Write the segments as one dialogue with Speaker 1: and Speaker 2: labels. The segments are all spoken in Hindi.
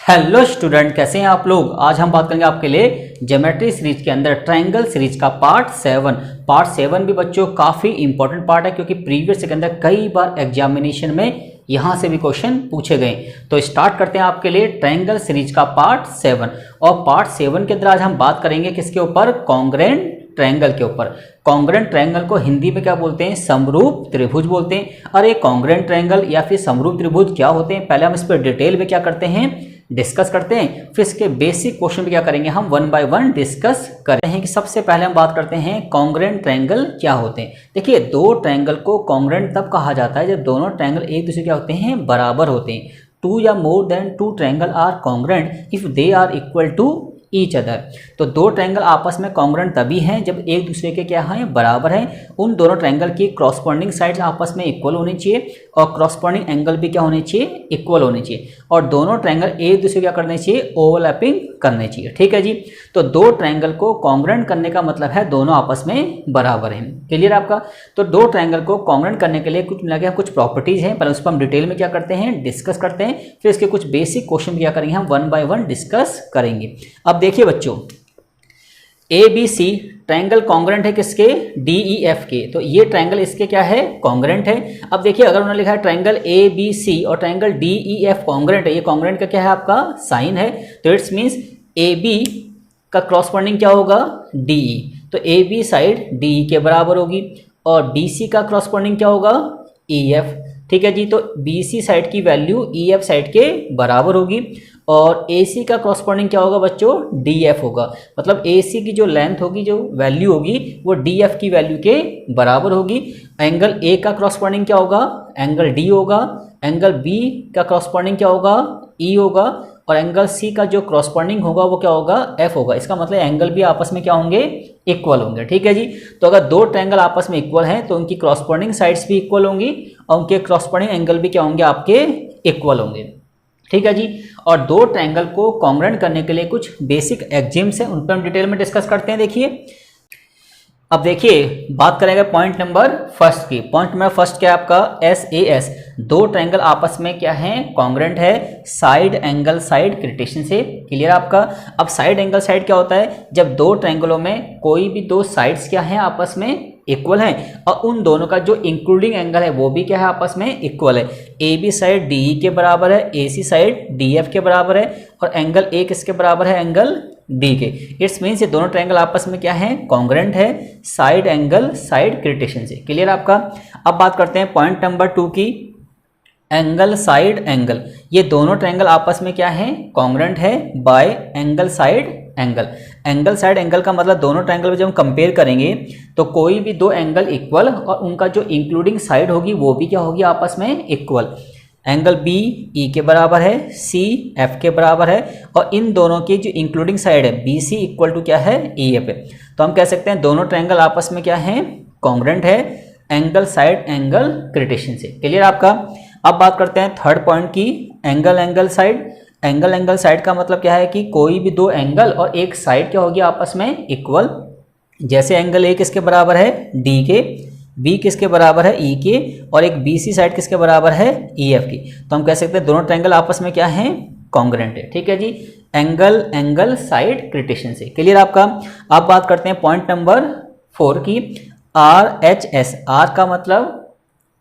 Speaker 1: हेलो स्टूडेंट, कैसे हैं आप लोग। आज हम बात करेंगे आपके लिए ज्योमेट्री सीरीज के अंदर ट्रायंगल सीरीज का पार्ट 7 भी बच्चों काफ़ी इंपॉर्टेंट पार्ट है, क्योंकि प्रीवियस के अंदर कई बार एग्जामिनेशन में यहाँ से भी क्वेश्चन पूछे गए। तो स्टार्ट करते हैं आपके लिए ट्रायंगल सीरीज का पार्ट 7। और पार्ट 7 के अंदर आज हम बात करेंगे किसके ऊपर, कॉन्ग्रेंट ट्रायंगल के ऊपर। कॉन्ग्रेंट ट्रायंगल को हिंदी में क्या बोलते हैं, समरूप त्रिभुज बोलते हैं। और ये कॉन्ग्रेंट ट्रायंगल या फिर समरूप त्रिभुज क्या होते हैं, पहले हम इस पर डिटेल में क्या करते हैं, डिस्कस करते हैं। फिर इसके बेसिक क्वेश्चन भी क्या करेंगे, हम 1 बाय 1 डिस्कस करते हैं। कि सबसे पहले हम बात करते हैं कॉन्ग्रेंट ट्रायंगल क्या होते हैं। देखिए, दो ट्रायंगल को कॉन्ग्रेंट तब कहा जाता है जब दोनों ट्रायंगल एक दूसरे क्या होते हैं, बराबर होते हैं। 2 या more than 2 triangle are congruent if they are equal to each other. तो दो ट्रायंगल आपस में कॉन्ग्रेंट तभी हैं जब एक दूसरे के क्या हैं, बराबर हैं। उन दोनों ट्रायंगल की क्रॉसपॉन्डिंग साइड्स आपस में इक्वल होनी चाहिए और क्रॉसपॉन्डिंग एंगल भी क्या होने चाहिए, इक्वल होने चाहिए। और दोनों ट्रायंगल एक दूसरे क्या करने चाहिए, ओवरलैपिंग करने चाहिए। ठीक है जी। तो दो ट्रायंगल को कॉन्ग्रेंट करने का मतलब है दोनों आपस में बराबर हैं। क्लियर आपका। तो दो ट्रायंगल को कॉन्ग्रेंट करने के लिए कुछ मिला के कुछ प्रॉपर्टीज हैं, पहले उस पर हम डिटेल में क्या करते हैं, डिस्कस करते हैं। फिर इसके कुछ बेसिक क्वेश्चन क्या करेंगे, हम 1 बाय 1 डिस्कस करेंगे। अब देखिए बच्चों, A B C triangle congruent है किसके, डी ई एफ के। तो ये ट्रायंगल इसके क्या है, कॉन्ग्रेंट है। अब देखिए, अगर उन्होंने लिखा है ट्रायंगल ए बी सी और triangle D E F congruent है, ये कॉन्ग्रेंट का क्या है, आपका साइन है। तो इट्स मीन्स ए बी का क्रॉसपॉन्डिंग क्या होगा, डी ई। तो A B side D E के बराबर होगी और डी सी का क्रॉसपॉन्डिंग क्या होगा, ई एफ। ठीक है जी। तो बी सी साइड की वैल्यू ई एफ साइड के बराबर होगी और ए सी का क्रॉसपॉन्डिंग क्या होगा बच्चों, डी एफ होगा। मतलब ए सी की जो लेंथ होगी, जो वैल्यू होगी, वो डी एफ की वैल्यू के बराबर होगी। एंगल ए का क्रॉसपॉन्डिंग क्या होगा, एंगल डी होगा। एंगल बी का क्रॉसपॉन्डिंग क्या होगा, ई होगा। और एंगल सी का जो क्रॉसपॉन्डिंग होगा वो क्या होगा, एफ होगा। इसका मतलब एंगल भी आपस में क्या होंगे, इक्वल होंगे। ठीक है जी। तो अगर दो ट्रायंगल आपस में इक्वल हैं तो उनकी क्रॉसपॉन्डिंग साइड्स भी इक्वल होंगी और उनके क्रॉसपॉन्डिंग एंगल भी क्या होंगे, आपके इक्वल होंगे। ठीक है जी। और दो ट्रायंगल को कॉन्ग्रेंट करने के लिए कुछ बेसिक एक्जिम्स हैं, उन पर हम डिटेल में डिस्कस करते हैं। देखिए, अब देखिए बात करेंगे पॉइंट नंबर फर्स्ट की। पॉइंट नंबर फर्स्ट क्या है आपका, एस ए एस। दो ट्रायंगल आपस में क्या है, कॉन्ग्रेंट है साइड एंगल साइड क्रिटेशन से। क्लियर आपका। अब साइड एंगल साइड क्या होता है, जब दो ट्रायंगलों में कोई भी दो साइड्स क्या है, आपस में इक्वल है और उन दोनों का जो इंक्लूडिंग एंगल है वो भी क्या है, आपस में इक्वल है। A B side D E के बराबर है, A C side D F के बराबर है और एंगल ए किसके बराबर है, एंगल डी के। इट्स मीन्स ये दोनों ट्रायंगल आपस में क्या है, कॉन्ग्रेंट है साइड एंगल साइड क्रिटेशन से। क्लियर आपका। अब बात करते हैं पॉइंट नंबर 2 की, एंगल साइड एंगल। ये दोनों ट्रायंगल आपस में क्या है, कॉन्ग्रेंट है bye angle side angle. Angle side angle का मतलब दोनों ट्रायंगल में जब हम कंपेयर करेंगे तो कोई भी दो एंगल इक्वल और उनका जो इंक्लूडिंग साइड होगी वो भी क्या होगी, आपस में इक्वल। एंगल बी ई के बराबर है, सी एफ के बराबर है और इन दोनों की जो इंक्लूडिंग साइड है बी सी इक्वल टू क्या है, ई एफ है। तो हम कह सकते हैं दोनों ट्रायंगल आपस में क्या है, कॉन्ग्रेंट है एंगल साइड एंगल क्रिटेशन से। क्लियर आपका। अब बात करते हैं थर्ड पॉइंट की, angle angle side. Angle angle side का मतलब क्या है कि कोई भी दो एंगल और एक साइड क्या होगी, आपस में इक्वल। जैसे एंगल ए किसके बराबर है, डी के, बी किसके बराबर है, ई के और एक बी सी साइड किसके बराबर है, ई एफ की। तो हम कह सकते हैं दोनों ट्रायंगल आपस में क्या है, कॉन्ग्रेंट है। ठीक है जी। एंगल एंगल साइड क्रिटेशन से। क्लियर आपका। अब बात करते हैं पॉइंट नंबर 4 की, आर एच एस। आर का मतलब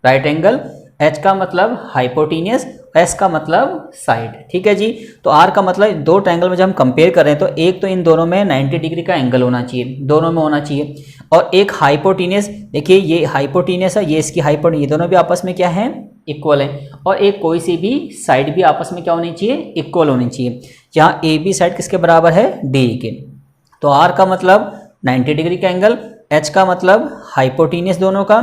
Speaker 1: राइट एंगल, एच का मतलब हाइपोटेनियस, एस का मतलब साइड। ठीक है जी। तो आर का मतलब दो ट्रायंगल में जब हम कंपेयर करें तो एक तो इन दोनों में 90 डिग्री का एंगल होना चाहिए, दोनों में होना चाहिए। और एक हाइपोटेनियस, देखिए ये हाइपोटेनियस है, ये इसकी हाइपोटेनियस, ये दोनों भी आपस में क्या है, इक्वल है। और एक कोई सी भी साइड भी आपस में क्या होनी चाहिए, इक्वल होनी चाहिए। जहाँ ए बी साइड किसके बराबर है, डी के। तो आर का मतलब 90 डिग्री का एंगल, एच का मतलब हाइपोटेनियस दोनों का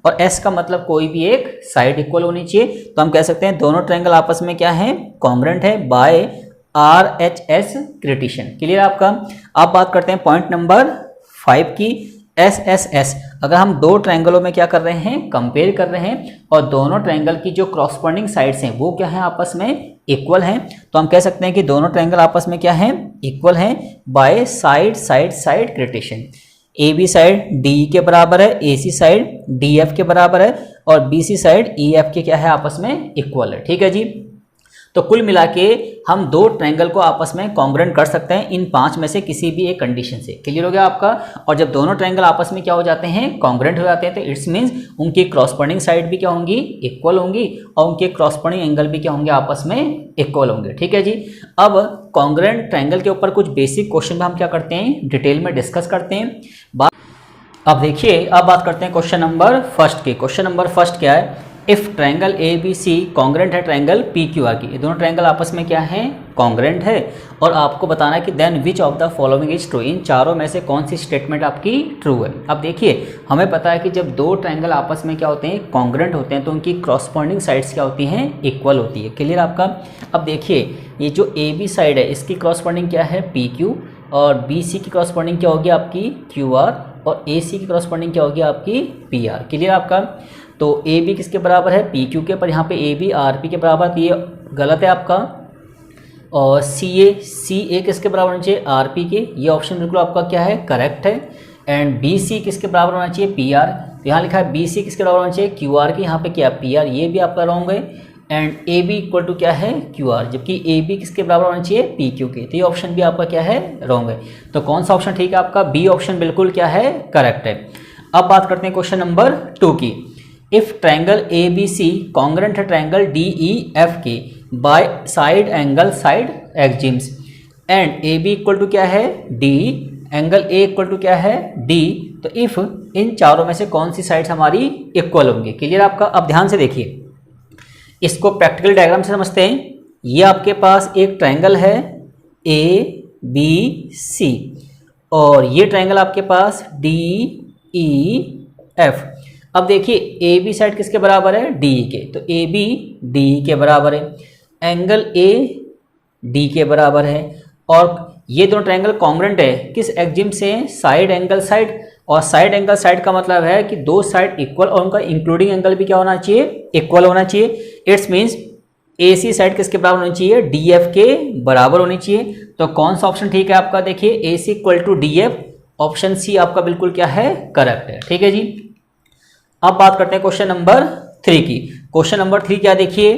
Speaker 1: और एस का मतलब कोई भी एक साइड इक्वल होनी चाहिए। तो हम कह सकते हैं दोनों ट्रायंगल आपस में क्या है, कॉन्ग्रेंट है by R H S criterion. Clear आपका। अब बात करते हैं पॉइंट नंबर 5 की, एस एस एस। अगर हम दो ट्रायंगलों में क्या कर रहे हैं, कंपेयर कर रहे हैं और दोनों ट्रायंगल की जो क्रॉसपॉन्डिंग साइड्स हैं वो क्या है, आपस में इक्वल हैं, तो हम कह सकते हैं कि दोनों ट्रायंगल आपस में क्या है, इक्वल हैं by side side side criterion. A B side D के बराबर है, A C side D F के बराबर है और B C side E F के क्या है, आपस में इक्वल है। ठीक है जी। तो कुल मिला के हम दो ट्रायंगल को आपस में कॉन्ग्रुएंट कर सकते हैं इन 5 में से किसी भी एक कंडीशन से। क्लियर हो गया आपका। और जब दोनों ट्रायंगल आपस में क्या हो जाते हैं, कॉन्ग्रुएंट हो जाते हैं, तो इट्स मीन्स उनकी क्रॉसपोंडिंग साइड भी क्या होंगी, इक्वल होंगी, और उनके क्रॉसपोंडिंग एंगल भी क्या होंगे, आपस में इक्वल होंगे। ठीक है जी। अब कॉन्ग्रुएंट ट्रायंगल के ऊपर कुछ बेसिक क्वेश्चन में हम क्या करते हैं, डिटेल में डिस्कस करते हैं। अब देखिए, अब बात करते हैं क्वेश्चन नंबर फर्स्ट की। क्वेश्चन नंबर फर्स्ट क्या है, if triangle A B C congruent है ट्रायंगल पी क्यू आर की, ये दोनों ट्रायंगल आपस में क्या है, कॉन्ग्रुएंट है, और आपको बताना है कि then which of the following is true, इन चारों में से कौन सी स्टेटमेंट आपकी ट्रू है। अब देखिए, हमें पता है कि जब दो ट्रायंगल आपस में क्या होते हैं, कॉन्ग्रुएंट होते हैं, तो उनकी क्रॉसपोंडिंग साइड्स क्या होती हैं, इक्वल होती है। क्लियर आपका। अब देखिए, ये जो ए बी साइड है इसकी क्रॉसपोंडिंग क्या है, पी क्यू, और बी सी की क्रॉसपोंडिंग क्या होगी आपकी, क्यू आर, और ए सी की क्रॉसपोंडिंग क्या होगी आपकी, पी आर। क्लियर आपका। तो ए बी किसके बराबर है, पी क्यू के, पर यहाँ पे ए बी आर पी के बराबर, तो ये गलत है आपका। और सी ए किसके बराबर होना चाहिए, आर पी के, ये ऑप्शन बिल्कुल आपका क्या है, करेक्ट है। एंड बी सी किसके बराबर होना चाहिए, पी आर, तो यहाँ लिखा है बी सी किसके बराबर होना चाहिए, क्यू आर की, यहाँ पे क्या पी आर, ये भी आपका रॉन्ग है। And A B equal to क्या है, क्यू आर, जबकि ए बी किसके बराबर होना चाहिए, पी क्यू के, तो ये ऑप्शन भी आपका क्या है, रॉन्ग है। तो कौन सा ऑप्शन ठीक है आपका, बी ऑप्शन बिल्कुल क्या है, करेक्ट है। अब बात करते हैं क्वेश्चन नंबर 2 की। If triangle A B C congruent है ट्रायंगल डी ई एफ के by side angle side axioms, and A B equal to क्या है, D, angle A equal to क्या है, डी, तो इफ इन चारों में से कौन सी साइड्स हमारी इक्वल होंगी। क्लियर आपका। अब ध्यान से देखिए, इसको प्रैक्टिकल डायग्राम से समझते हैं। ये आपके पास एक ट्रायंगल है ए बी सी, और ये ट्रायंगल आपके पास डी ई एफ। अब देखिए, ए बी साइड किसके बराबर है, डी के, तो ए बी डी के बराबर है, एंगल ए डी के बराबर है, और ये दोनों ट्रायंगल कॉन्ग्रुएंट है किस एक्जिम से, साइड एंगल साइड। और साइड एंगल साइड का मतलब है कि दो साइड इक्वल, और उनका इंक्लूडिंग एंगल भी क्या होना चाहिए, इक्वल होना चाहिए। It's means A C side किसके बराबर होनी चाहिए, डी एफ के बराबर होनी चाहिए। तो कौन सा ऑप्शन ठीक है आपका, देखिए A C equal to D F, option C आपका बिल्कुल क्या है, करेक्ट है। ठीक है जी। अब बात करते हैं क्वेश्चन नंबर 3 की। क्वेश्चन नंबर 3 क्या, देखिए,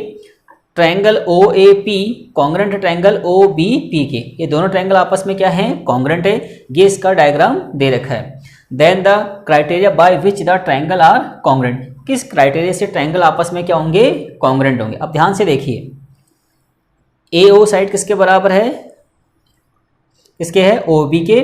Speaker 1: triangle O A P congruent है ट्रायंगल ओ बी पी के, ये दोनों ट्रायंगल आपस में क्या है, कॉन्ग्रुएंट है। ये इसका डायग्राम दे रखा है। Then the criteria by which the triangle are congruent, किस क्राइटेरिया से ट्रायंगल आपस में क्या होंगे, कॉन्ग्रुएंट होंगे। अब ध्यान से देखिए, ए ओ साइड किसके बराबर है, किसके है, ओ बी के,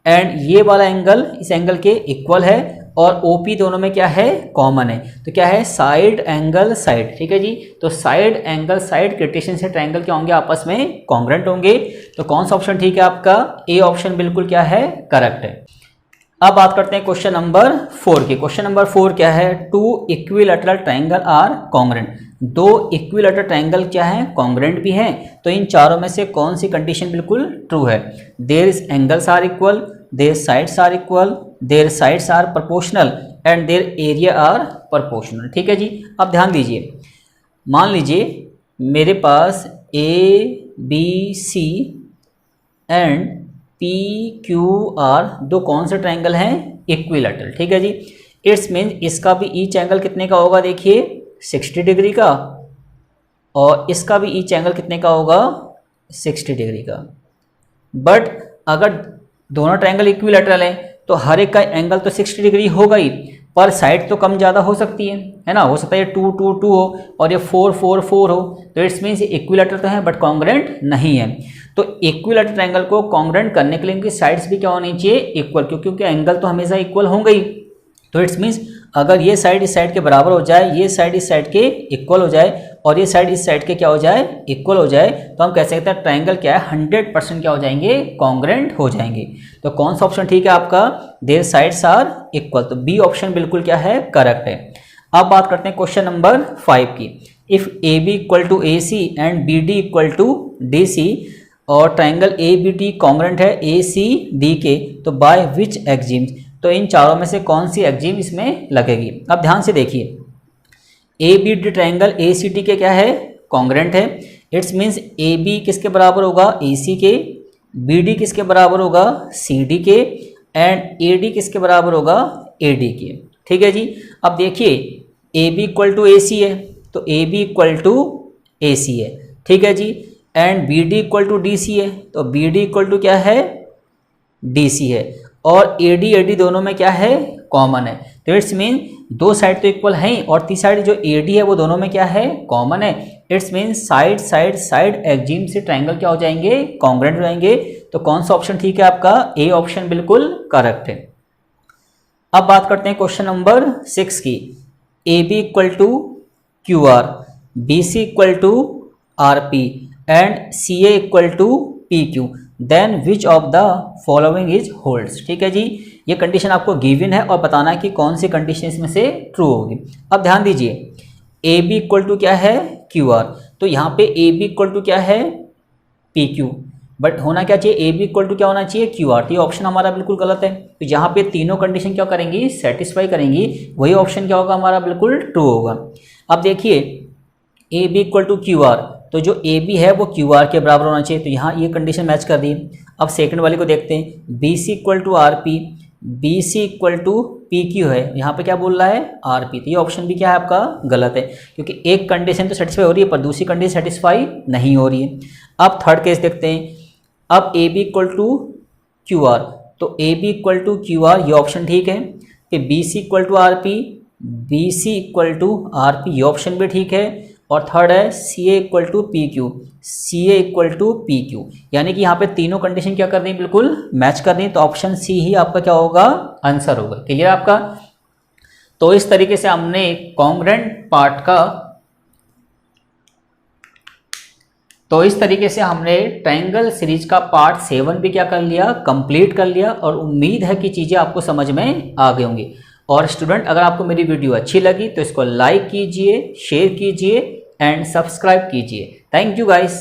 Speaker 1: एंड ये वाला एंगल इस एंगल के इक्वल है, और OP दोनों में क्या है, कॉमन है, तो क्या है, साइड एंगल साइड। ठीक है जी। तो साइड एंगल साइड क्रिटेशन से ट्रायंगल क्या होंगे, आपस में कॉन्ग्रुएंट होंगे। तो कौन सा ऑप्शन ठीक है आपका, ए ऑप्शन बिल्कुल क्या है, करेक्ट है। अब बात करते हैं क्वेश्चन नंबर 4 की। क्वेश्चन नंबर 4 क्या है, two equilateral triangle are congruent, दो इक्विलैटरल ट्रायंगल क्या है, कॉन्ग्रुएंट भी हैं, तो इन चारों में से कौन सी कंडीशन बिल्कुल ट्रू है। Their is angles are equal, their sides are equal, their sides are proportional, and their area are proportional. ठीक है जी। अब ध्यान दीजिए, मान लीजिए मेरे पास A B C and P Q R दो कौन से ट्रायंगल हैं, इक्विलैटरल। ठीक है जी। इट्स मीन इसका भी ईच एंगल कितने का होगा, देखिए 60 डिग्री का, और इसका भी ईच एंगल कितने का होगा, 60 डिग्री का। बट अगर दोनों ट्रायंगल इक्विलैटरल हैं तो हर एक का एंगल तो 60 डिग्री होगा ही, पर साइड तो कम ज़्यादा हो सकती है ना, हो सकता है 2 2 2 हो और ये 4 4 4 हो, तो इट्स मीन्स इक्विलैटरल तो है बट कॉन्ग्रुएंट नहीं है। तो इक्विलैटरल ट्रायंगल को कॉन्ग्रुएंट करने के लिए इनकी साइड्स भी क्या होनी चाहिए, इक्वल, क्योंकि एंगल तो हमेशा इक्वल होंगे ही। तो इट्स मीन्स अगर ये साइड इस साइड के बराबर हो जाए, ये साइड इस साइड के इक्वल हो जाए, और ये साइड इस साइड के क्या हो जाए, इक्वल हो जाए, तो हम कह सकते हैं ट्रायंगल क्या है, 100% क्या हो जाएंगे, कॉन्ग्रुएंट हो जाएंगे। तो कौन सा ऑप्शन ठीक है आपका, देयर साइड्स आर इक्वल, तो बी ऑप्शन बिल्कुल क्या है, करेक्ट है। अब बात करते हैं क्वेश्चन नंबर 5 की। If A B equal to A C and B D equal to D C, और triangle A B D congruent है ए सी डी के, तो बाय विच एक्जिम, तो इन चारों में से कौन सी एक्जिम इसमें लगेगी। अब ध्यान से देखिए, A B D triangle A C D के क्या है, कॉन्ग्रुएंट है। इट्स मीन्स ए बी किसके बराबर होगा, ए सी के, बी डी किसके बराबर होगा, सी डी के, एंड ए डी किसके बराबर होगा, ए डी के। ठीक है जी। अब देखिए, A B equal to A C है, तो A B equal to A C है, ठीक है जी। And B D equal to D C है, तो बी डी इक्वल टू क्या है, डी सी है। और ए डी दोनों में क्या है, कॉमन है। तो इट्स मीन दो साइड तो इक्वल है ही, और तीसरी साइड जो ए डी है वो दोनों में क्या है, कॉमन है। It's mean side side side axiom से ट्राइंगल क्या हो जाएंगे, कॉन्ग्रुएंट हो जाएंगे। तो कौन सा ऑप्शन ठीक है आपका, ए ऑप्शन बिल्कुल करेक्ट है। अब बात करते हैं क्वेश्चन नंबर 6 की। A B equal to Q R, B C equal to R P and C A equal to P Q, then which of the following is holds. ठीक है जी, ये कंडीशन आपको गिवन है और बताना है कि कौन सी कंडीशन इसमें से ट्रू होगी। अब ध्यान दीजिए, ए बी इक्वल टू क्या है, क्यू आर, तो यहाँ पे ए बी इक्वल टू क्या है, पी क्यू, बट होना क्या चाहिए, ए बी इक्वल टू क्या होना चाहिए, क्यू आर। तो ये ऑप्शन हमारा बिल्कुल गलत है। तो यहाँ पे तीनों कंडीशन क्या करेंगी, सेटिस्फाई करेंगी, वही ऑप्शन क्या होगा हमारा, बिल्कुल ट्रू होगा। अब देखिए A B equal to Q R, तो जो ए बी है वो क्यू आर के बराबर होना चाहिए, तो यहाँ ये कंडीशन मैच कर दी। अब सेकंड वाले को देखते हैं, B C equal to R P, B C equal to P Q है, यहाँ पे क्या बोल रहा है, आर पी। तो ये ऑप्शन भी क्या है आपका गलत है, क्योंकि एक कंडीशन तो सेटिस्फाई हो रही है पर दूसरी कंडीशन सेटिस्फाई नहीं हो रही है। अब थर्ड केस देखते हैं। अब A B equal to Q R, तो A B equal to Q R ये ऑप्शन ठीक है। फिर B C equal to R P, B C equal to R P ये ऑप्शन भी ठीक है। और थर्ड है C A equal to P Q, C A equal to P Q, यानी कि यहाँ पे तीनों कंडीशन क्या कर रही है, बिल्कुल मैच कर रही है। तो ऑप्शन सी ही आपका क्या होगा, आंसर होगा। क्लियर आपका। तो इस तरीके से हमने कॉन्ग्रुएंट पार्ट का, तो इस तरीके से हमने ट्रायंगल सीरीज का पार्ट 7 भी क्या कर लिया, कंप्लीट कर लिया। और उम्मीद है कि चीज़ें आपको समझ में आ गई होंगी। और स्टूडेंट, अगर आपको मेरी वीडियो अच्छी लगी तो इसको लाइक कीजिए, शेयर कीजिए एंड सब्सक्राइब कीजिए। Thank you guys.